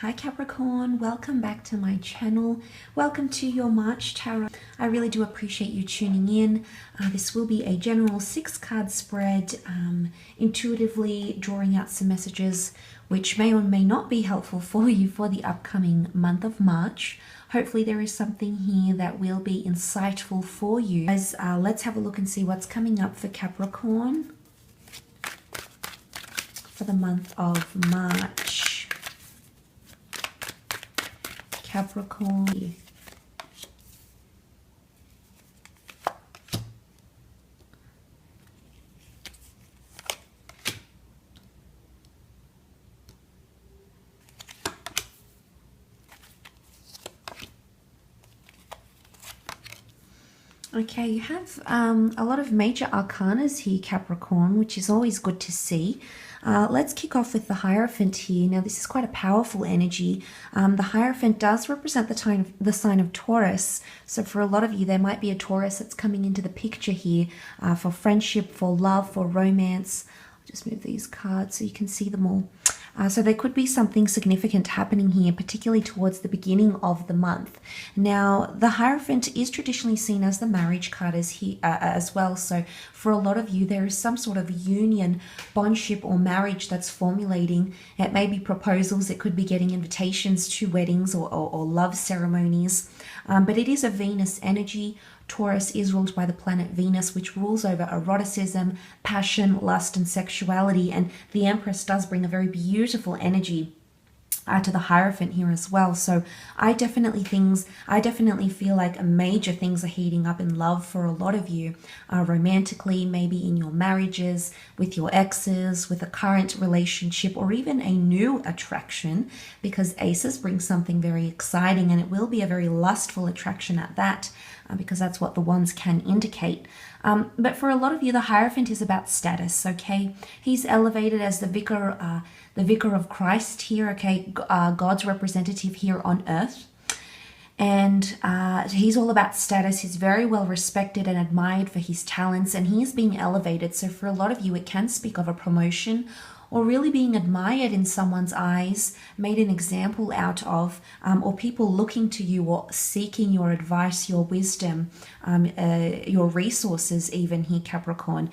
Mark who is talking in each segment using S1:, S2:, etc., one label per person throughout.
S1: Hi Capricorn, welcome back to my channel. Welcome to your March Tarot. I really do appreciate you tuning in. This will be a general 6-card spread, intuitively drawing out some messages which may or may not be helpful for you for the upcoming month of March. Hopefully there is something here that will be insightful for you. Let's have a look and see what's coming up for Capricorn for the month of March. Capricorn. Okay, you have a lot of major arcanas here, Capricorn, which is always good to see. Let's kick off with the Hierophant here. Now, this is quite a powerful energy. The Hierophant does represent the sign of Taurus. So for a lot of you, there might be a Taurus that's coming into the picture here for friendship, for love, for romance. I'll just move these cards so you can see them all. So there could be something significant happening here, particularly towards the beginning of the month. Now, the Hierophant is traditionally seen as the marriage card as well. So for a lot of you, there is some sort of union, bondship, or marriage that's formulating. It may be proposals. It could be getting invitations to weddings or love ceremonies. But it is a Venus energy. Taurus is ruled by the planet Venus, which rules over eroticism, passion, lust, and sexuality. And the Empress does bring a very beautiful energy to the Hierophant here as well. So I definitely feel like major things are heating up in love for a lot of you, romantically, maybe in your marriages, with your exes, with a current relationship, or even a new attraction, because aces bring something very exciting, and it will be a very lustful attraction at that, because that's what the wands can indicate. But for a lot of you, the Hierophant is about status, okay? He's elevated as the vicar of Christ here, okay? God's representative here on earth. And he's all about status. He's very well respected and admired for his talents, and he's being elevated. So for a lot of you, it can speak of a promotion, or really being admired in someone's eyes, made an example out of, or people looking to you or seeking your advice, your wisdom, your resources even here, Capricorn.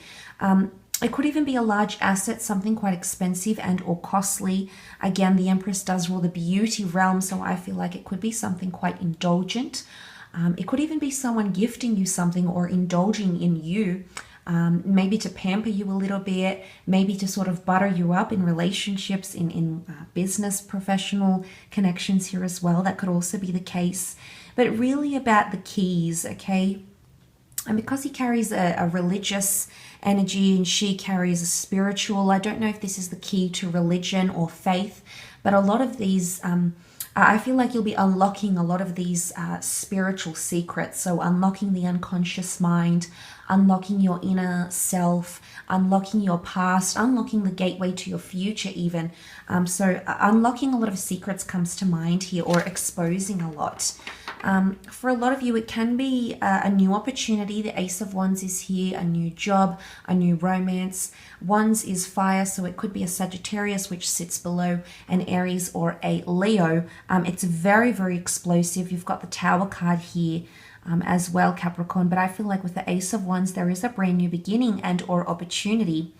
S1: It could even be a large asset, something quite expensive and or costly. Again, the Empress does rule the beauty realm, so I feel like it could be something quite indulgent. It could even be someone gifting you something or indulging in you. Maybe to pamper you a little bit, maybe to sort of butter you up in relationships, in business, professional connections here as well. That could also be the case. But really about the keys, okay? And because he carries a religious energy and she carries a spiritual, I don't know if this is the key to religion or faith, but a lot of these, I feel like you'll be unlocking a lot of these spiritual secrets. So unlocking the unconscious mind, unlocking your inner self, unlocking your past, unlocking the gateway to your future even. So unlocking a lot of secrets comes to mind here, or exposing a lot. For a lot of you, it can be a new opportunity. The Ace of Wands is here, a new job, a new romance. Wands is fire, so it could be a Sagittarius, which sits below an Aries or a Leo. It's very, very explosive. You've got the Tower card here as well, Capricorn. But I feel like with the Ace of Wands, there is a brand new beginning and or opportunity.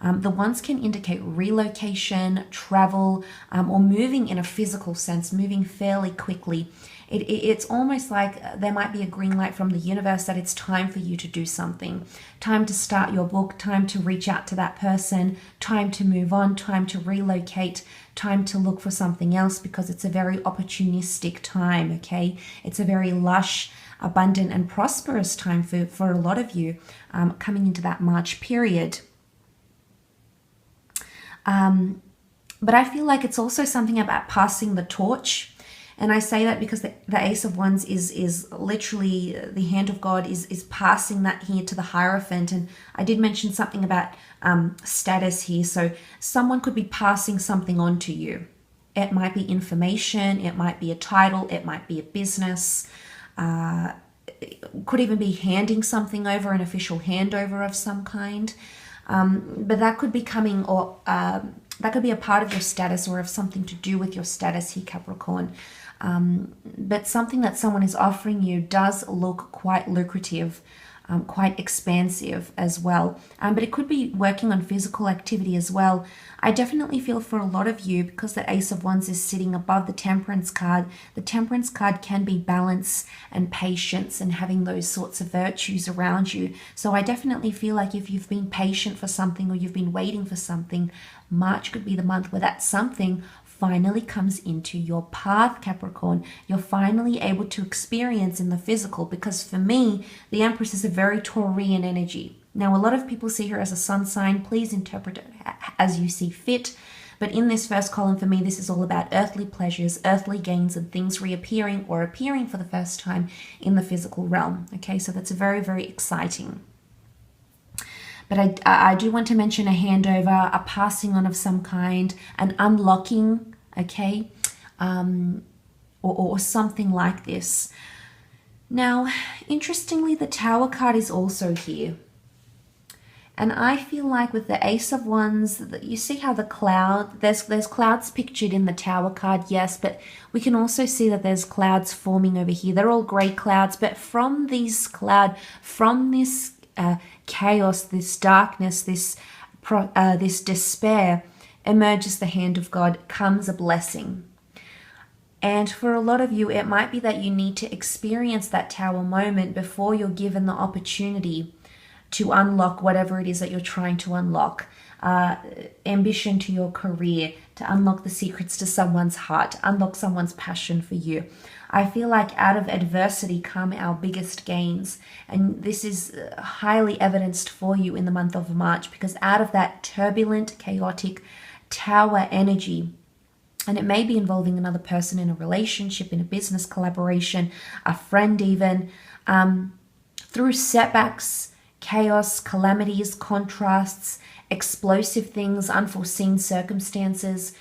S1: The wands can indicate relocation, travel, or moving in a physical sense, moving fairly quickly. It's almost like there might be a green light from the universe that it's time for you to do something. Time to start your book, time to reach out to that person, time to move on, time to relocate, time to look for something else, because it's a very opportunistic time, okay? It's a very lush, abundant, and prosperous time for a lot of you coming into that March period. But I feel like it's also something about passing the torch. And I say that because the Ace of Wands is literally the hand of God is passing that here to the Hierophant. And I did mention something about status here. So someone could be passing something on to you. It might be information. It might be a title. It might be a business. It could even be handing something over, an official handover of some kind. But that could be coming, or that could be a part of your status or of something to do with your status here, Capricorn. But something that someone is offering you does look quite lucrative, quite expansive as well. But it could be working on physical activity as well. I definitely feel for a lot of you, because the Ace of Wands is sitting above the Temperance card, the Temperance card can be balance and patience and having those sorts of virtues around you. So I definitely feel like if you've been patient for something or you've been waiting for something, March could be the month where that something finally comes into your path, Capricorn. You're finally able to experience in the physical, because for me, the Empress is a very Taurian energy. Now, a lot of people see her as a sun sign. Please interpret it as you see fit. But in this first column, for me, this is all about earthly pleasures, earthly gains, and things reappearing or appearing for the first time in the physical realm. Okay, so that's very, very exciting. But I do want to mention a handover, a passing on of some kind, an unlocking, okay, or something like this. Now, interestingly, the Tower card is also here. And I feel like with the Ace of Wands, you see how the cloud, there's clouds pictured in the Tower card, yes, but we can also see that there's clouds forming over here. They're all grey clouds, but from this cloud, from this chaos, this darkness, this despair, emerges the hand of God, comes a blessing. And for a lot of you, it might be that you need to experience that Tower moment before you're given the opportunity to unlock whatever it is that you're trying to unlock. Ambition to your career, to unlock the secrets to someone's heart, to unlock someone's passion for you. I feel like out of adversity come our biggest gains. And this is highly evidenced for you in the month of March, because out of that turbulent, chaotic Tower energy, and it may be involving another person in a relationship, in a business collaboration, a friend even, through setbacks, chaos, calamities, contrasts, explosive things, unforeseen circumstances,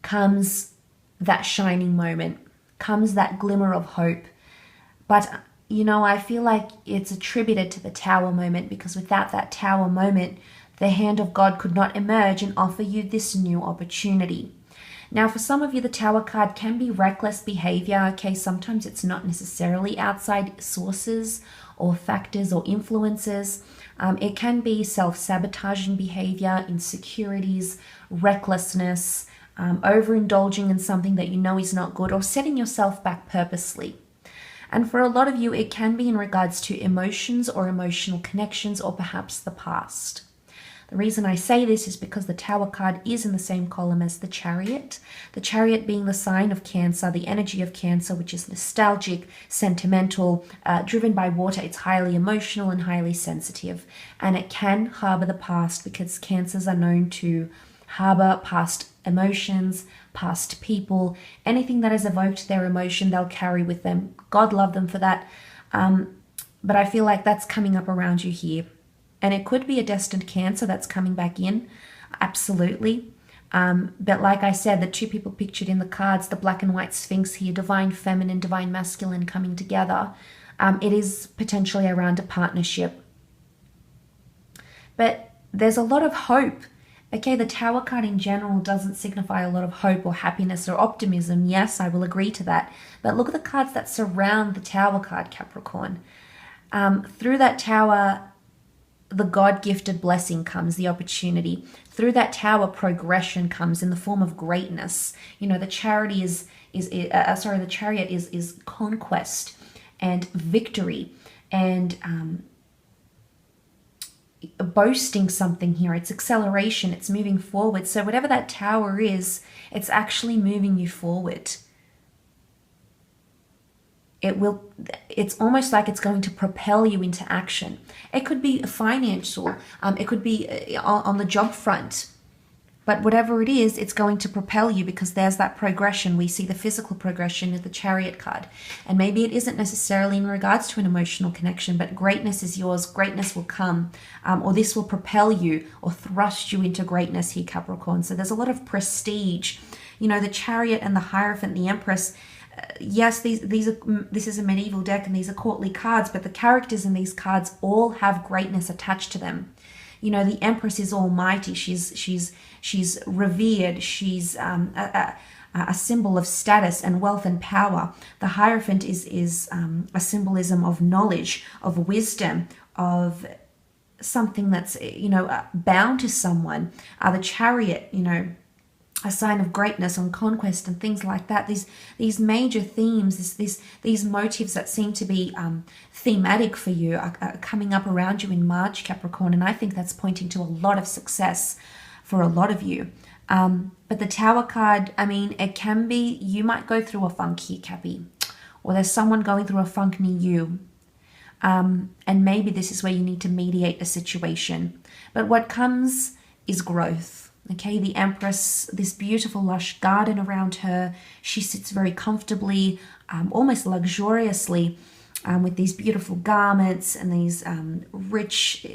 S1: comes that shining moment, comes that glimmer of hope. But, you know, I feel like it's attributed to the Tower moment, because without that Tower moment, the hand of God could not emerge and offer you this new opportunity. Now, for some of you, the Tower card can be reckless behavior. Okay, sometimes it's not necessarily outside sources or factors or influences. It can be self-sabotaging behavior, insecurities, recklessness, overindulging in something that you know is not good, or setting yourself back purposely. And for a lot of you, it can be in regards to emotions or emotional connections, or perhaps the past. The reason I say this is because the Tower card is in the same column as the Chariot being the sign of Cancer, the energy of Cancer, which is nostalgic, sentimental, driven by water. It's highly emotional and highly sensitive, and it can harbor the past, because Cancers are known to harbor past emotions, past people, anything that has evoked their emotion, they'll carry with them. God love them for that. But I feel like that's coming up around you here. And it could be a destined Cancer that's coming back in, absolutely. But like I said, the two people pictured in the cards, the black and white Sphinx here, divine feminine, divine masculine coming together, it is potentially around a partnership. But there's a lot of hope. Okay, the Tower card in general doesn't signify a lot of hope or happiness or optimism. Yes, I will agree to that. But look at the cards that surround the Tower card, Capricorn. Through that Tower, the God-gifted blessing comes, the opportunity. Through that Tower, progression comes in the form of greatness. You know, the Chariot is conquest and victory and boasting something here. It's acceleration. It's moving forward. So whatever that Tower is, it's actually moving you forward. It's almost like it's going to propel you into action. It could be financial, it could be on the job front, but whatever it is, it's going to propel you, because there's that progression. We see the physical progression with the Chariot card, and maybe it isn't necessarily in regards to an emotional connection, but greatness is yours. Greatness will come, or this will propel you or thrust you into greatness here, Capricorn. So there's a lot of prestige. You know, the Chariot and the Hierophant, the Empress. Yes, this is a medieval deck and these are courtly cards, but the characters in these cards all have greatness attached to them. you know, the Empress is almighty. She's revered. She's a symbol of status and wealth and power. The Hierophant is a symbolism of knowledge, of wisdom, of something that's, you know, bound to someone. The Chariot, you know, a sign of greatness and conquest and things like that. These major themes, these motives that seem to be thematic for you are coming up around you in March, Capricorn, and I think that's pointing to a lot of success for a lot of you. But the Tower card, I mean, it can be, you might go through a funk here, Cappy, or there's someone going through a funk near you. And maybe this is where you need to mediate a situation. But what comes is growth. Okay, the Empress, this beautiful lush garden around her. She sits very comfortably, almost luxuriously, with these beautiful garments and these rich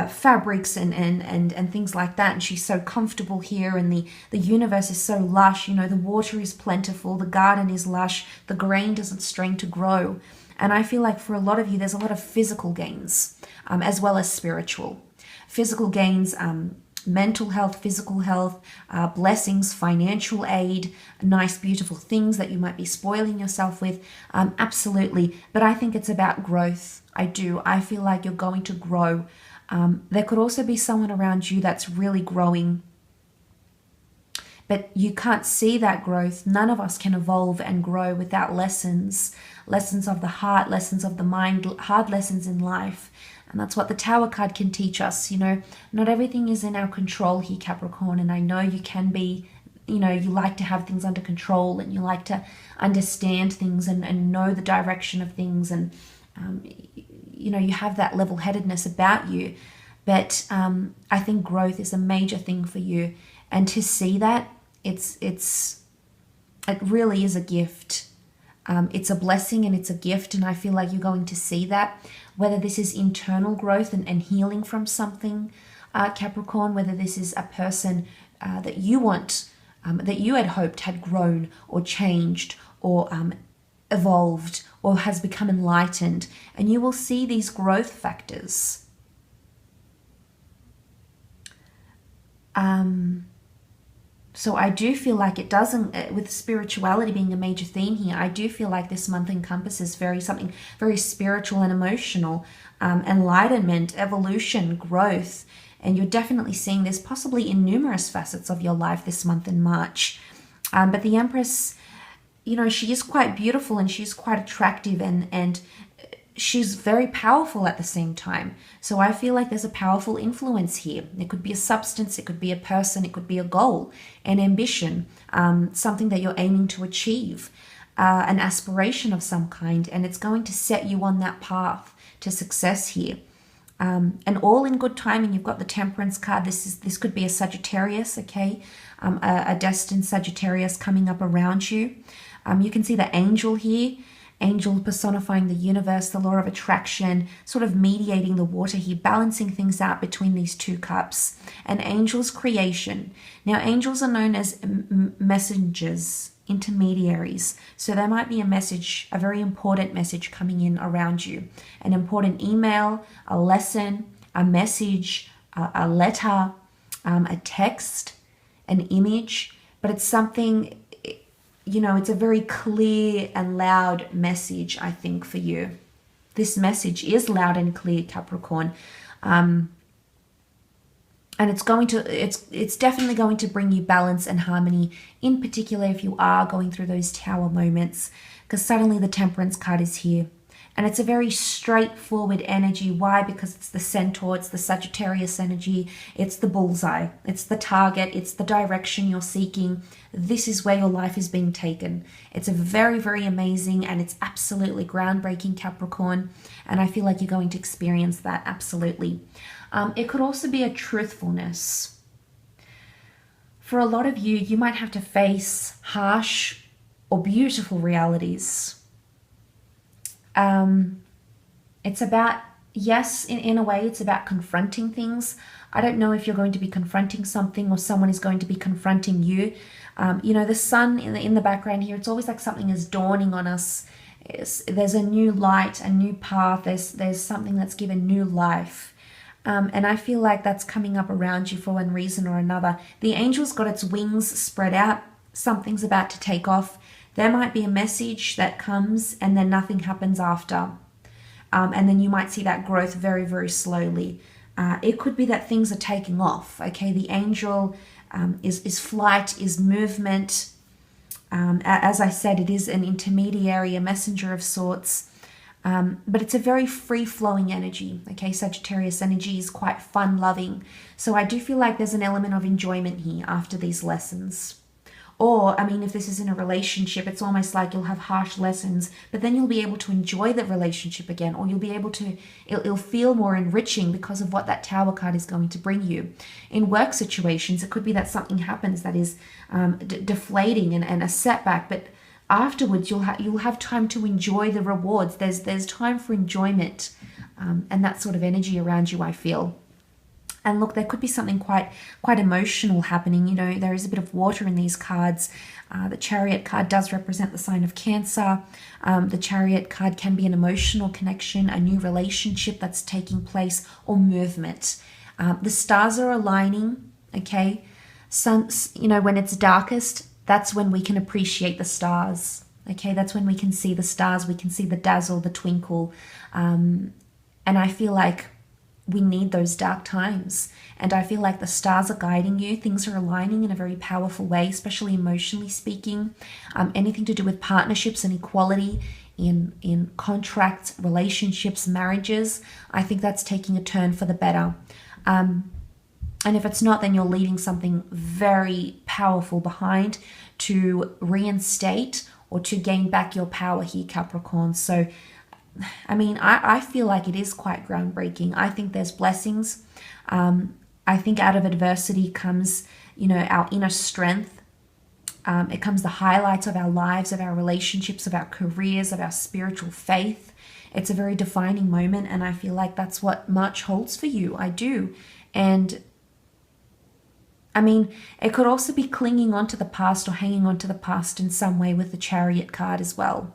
S1: fabrics and things like that. And she's so comfortable here, and the universe is so lush. You know, the water is plentiful, the garden is lush, the grain doesn't strain to grow. And I feel like for a lot of you, there's a lot of physical gains, as well as spiritual. Physical gains, mental health, physical health, blessings, financial aid, nice, beautiful things that you might be spoiling yourself with. Absolutely. But I think it's about growth. I do. I feel like you're going to grow. There could also be someone around you that's really growing, but you can't see that growth. None of us can evolve and grow without lessons of the heart, lessons of the mind, hard lessons in life. And that's what the Tower card can teach us. You know, not everything is in our control here, Capricorn. And I know you can be, you know, you like to have things under control, and you like to understand things and know the direction of things. And, you know, you have that level-headedness about you. But I think growth is a major thing for you. And to see that, it really is a gift. It's a blessing and it's a gift, and I feel like you're going to see that, whether this is internal growth and healing from something, Capricorn, whether this is a person that you want, that you had hoped had grown or changed or evolved or has become enlightened, and you will see these growth factors. So I do feel like it doesn't, with spirituality being a major theme here, I do feel like this month encompasses something very spiritual and emotional, enlightenment, evolution, growth. And you're definitely seeing this possibly in numerous facets of your life this month in March. But the Empress, you know, she is quite beautiful and she's quite attractive and she's very powerful at the same time. So I feel like there's a powerful influence here. It could be a substance, it could be a person, it could be a goal, an ambition, something that you're aiming to achieve, an aspiration of some kind, and it's going to set you on that path to success here. And all in good timing. You've got the Temperance card. This could be a Sagittarius, okay? A destined Sagittarius coming up around you. You can see the angel here. Angel personifying the universe, the law of attraction, sort of mediating the water here, balancing things out between these two cups. And angel's creation. Now, angels are known as messengers, intermediaries. So there might be a message, a very important message coming in around you. An important email, a lesson, a message, a letter, a text, an image. But it's something, you know, it's a very clear and loud message, I think, for you. This message is loud and clear, Capricorn. And it's definitely going to bring you balance and harmony, in particular if you are going through those Tower moments, because suddenly the Temperance card is here. And it's a very straightforward energy. Why? Because it's the Centaur, it's the Sagittarius energy, it's the bullseye, it's the target, it's the direction you're seeking. This is where your life is being taken. It's a very, very amazing, and it's absolutely groundbreaking, Capricorn. And I feel like you're going to experience that, absolutely. It could also be a truthfulness. For a lot of you, you might have to face harsh or beautiful realities. It's about, yes, in a way, it's about confronting things. I don't know if you're going to be confronting something or someone is going to be confronting you. You know, the sun in the background here, it's always like something is dawning on us. There's a new light, a new path. There's something that's given new life. And I feel like that's coming up around you for one reason or another. The angel's got its wings spread out. Something's about to take off. There might be a message that comes and then nothing happens after. And then you might see that growth very, very slowly. It could be that things are taking off. Okay, the angel is flight, is movement. As I said, it is an intermediary, a messenger of sorts. But it's a very free-flowing energy. Okay, Sagittarius energy is quite fun-loving. So I do feel like there's an element of enjoyment here after these lessons. Or, I mean, if this is in a relationship, it's almost like you'll have harsh lessons, but then you'll be able to enjoy the relationship again, or you'll be able to, it'll feel more enriching because of what that Tower card is going to bring you. In work situations, it could be that something happens that is deflating and a setback, but afterwards you'll have time to enjoy the rewards. There's time for enjoyment, and that sort of energy around you, I feel. And look, there could be something quite emotional happening. You know, there is a bit of water in these cards. The Chariot card does represent the sign of Cancer. The Chariot card can be an emotional connection, a new relationship that's taking place, or movement. The stars are aligning, okay? You know, when it's darkest, that's when we can appreciate the stars, okay? That's when we can see the stars. We can see the dazzle, the twinkle. And I feel like we need those dark times, and I feel like the stars are guiding you. Things are aligning in a very powerful way, especially emotionally speaking. Anything to do with partnerships and equality in contracts, relationships, marriages, I think that's taking a turn for the better. And if it's not, then you're leaving something very powerful behind to reinstate or to gain back your power here, Capricorn. So I mean, I feel like it is quite groundbreaking. I think there's blessings. I think out of adversity comes, you know, our inner strength. It comes the highlights of our lives, of our relationships, of our careers, of our spiritual faith. It's a very defining moment, and I feel like that's what March holds for you. I do. And I mean, it could also be clinging on to the past or hanging on to the past in some way with the Chariot card as well.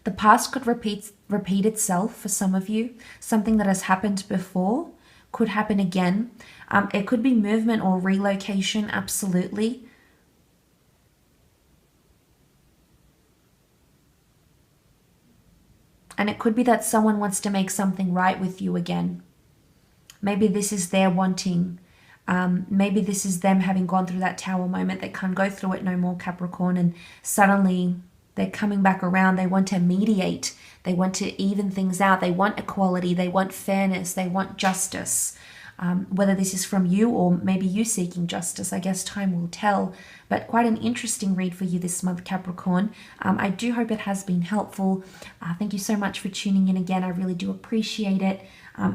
S1: The past could repeat itself for some of you. Something that has happened before could happen again. It could be movement or relocation, absolutely. And it could be that someone wants to make something right with you again. Maybe this is their wanting. Maybe this is them having gone through that Tower moment. They can't go through it no more, Capricorn, and suddenly they're coming back around. They want to mediate. They want to even things out. They want equality. They want fairness. They want justice. Whether this is from you or maybe you seeking justice, I guess time will tell. But quite an interesting read for you this month, Capricorn. I do hope it has been helpful. Thank you so much for tuning in again. I really do appreciate it.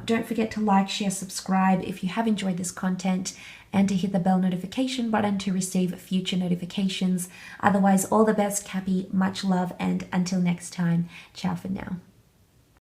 S1: Don't forget to like, share, subscribe if you have enjoyed this content, and to hit the bell notification button to receive future notifications. Otherwise, all the best, Cappy. Much love, and until next time, ciao for now.